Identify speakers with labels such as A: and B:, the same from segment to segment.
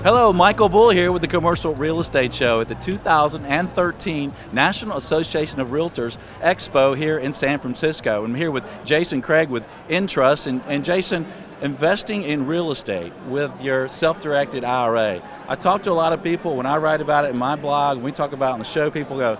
A: Hello, Michael Bull here with the Commercial Real Estate Show at the 2013 National Association of Realtors Expo here in San Francisco. I'm here with Jason Craig with Entrust. And Jason, investing in real estate with your self-directed IRA. I talk to a lot of people when I write about it in my blog, when we talk about it on the show, people go,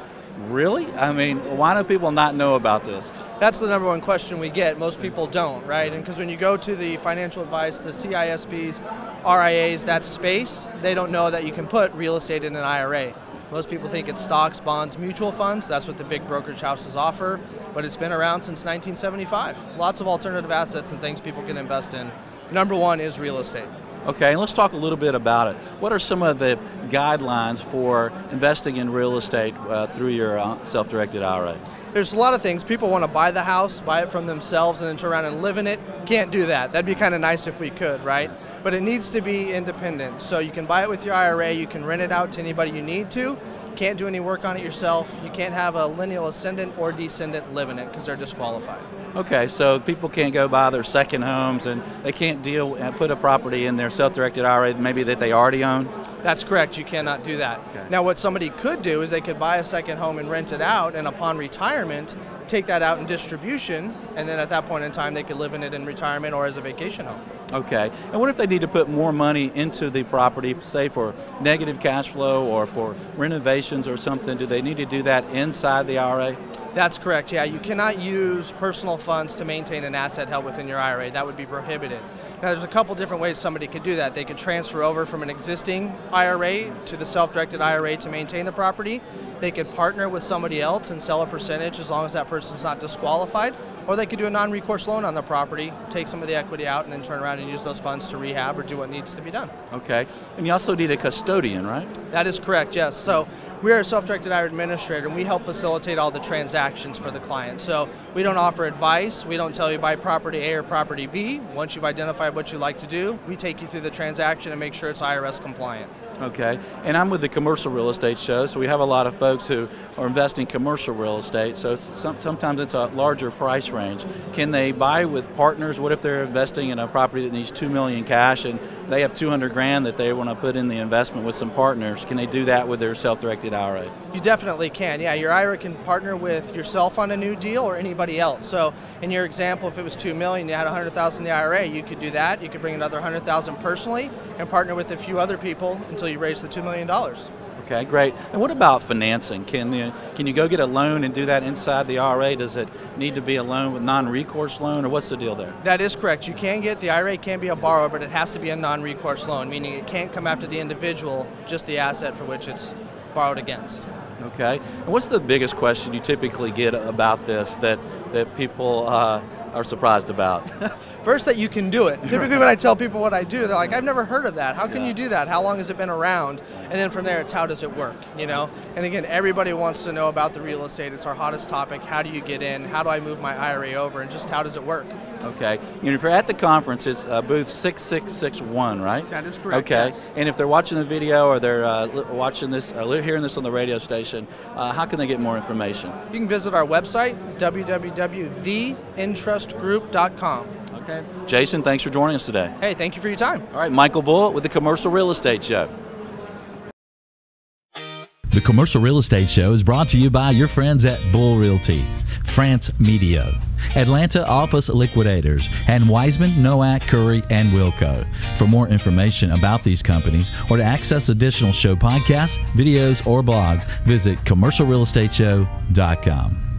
A: really? I mean, why do people not know about this?
B: That's the number one question we get. Most people don't, right? And because when you go to the financial advice, the CISPs, RIAs, that space, they don't know that you can put real estate in an IRA. Most people think it's stocks, bonds, mutual funds. That's what the big brokerage houses offer, but it's been around since 1975. Lots of alternative assets and things people can invest in. Number one is real estate.
A: Okay, and let's talk a little bit about it. What are some of the guidelines for investing in real estate through your self-directed IRA?
B: There's a lot of things. People want to buy the house, buy it from themselves, and then turn around and live in it. Can't do that. That'd be kind of nice if we could, right? But it needs to be independent. So you can buy it with your IRA, you can rent it out to anybody you need to. Can't do any work on it yourself. You can't have a lineal ascendant or descendant live in it because they're disqualified.
A: Okay, so people can't go buy their second homes and they can't put a property in their self-directed IRA maybe that they already own?
B: That's correct, you cannot do that. Okay. Now what somebody could do is they could buy a second home and rent it out, and upon retirement, take that out in distribution, and then at that point in time they could live in it in retirement or as a vacation home.
A: Okay, and what if they need to put more money into the property, say for negative cash flow or for renovations or something? Do they need to do that inside the IRA?
B: That's correct, yeah. You cannot use personal funds to maintain an asset held within your IRA. That would be prohibited. Now there's a couple different ways somebody could do that. They could transfer over from an existing IRA to the self-directed IRA to maintain the property. They could partner with somebody else and sell a percentage as long as that person's not disqualified. Or they could do a non-recourse loan on the property, take some of the equity out, and then turn around and use those funds to rehab or do what needs to be done.
A: Okay, and you also need a custodian, right?
B: That is correct, yes. So we are a self-directed IRA administrator, and we help facilitate all the transactions for the client. So we don't offer advice, we don't tell you buy property A or property B. Once you've identified what you like to do, we take you through the transaction and make sure it's IRS compliant.
A: Okay, and I'm with the Commercial Real Estate Show, so we have a lot of folks who are investing in commercial real estate, so sometimes it's a larger price range. Can they buy with partners? What if they're investing in a property that needs $2 million cash and they have $200 grand that they want to put in the investment with some partners? Can they do that with their self-directed IRA?
B: You definitely can, yeah. Your IRA can partner with yourself on a new deal or anybody else. So in your example, if it was $2 million, you had $100,000 in the IRA, you could do that. You could bring another $100,000 personally and partner with a few other people until you raise the $2 million.
A: Okay, great. And what about financing? Can you go get a loan and do that inside the IRA? Does it need to be a loan with non-recourse loan, or what's the deal there?
B: That is correct. You can get, the IRA can be a borrower, but it has to be a non-recourse loan, meaning it can't come after the individual, just the asset for which it's borrowed against.
A: Okay. And what's the biggest question you typically get about this that people are surprised about?
B: First, that you can do it. Typically when I tell people what I do, they're like, I've never heard of that. How can you do that? How long has it been around? And then from there, it's how does it work, you know? And again, everybody wants to know about the real estate. It's our hottest topic. How do you get in? How do I move my IRA over? And just how does it work?
A: Okay. You know, if you're at the conference, it's booth 6661, right?
B: That is correct.
A: Okay.
B: Yes.
A: And if they're watching the video or they're watching this, hearing this on the radio station, how can they get more information?
B: You can visit our website, www.theentrustgroup.com.
A: Okay. Jason, thanks for joining us today.
B: Hey, thank you for your time.
A: All right, Michael Bull with the Commercial Real Estate Show.
C: The Commercial Real Estate Show is brought to you by your friends at Bull Realty, France Medio, Atlanta Office Liquidators, and Wiseman, Nowak, Curry, and Wilco. For more information about these companies or to access additional show podcasts, videos, or blogs, visit commercialrealestateshow.com.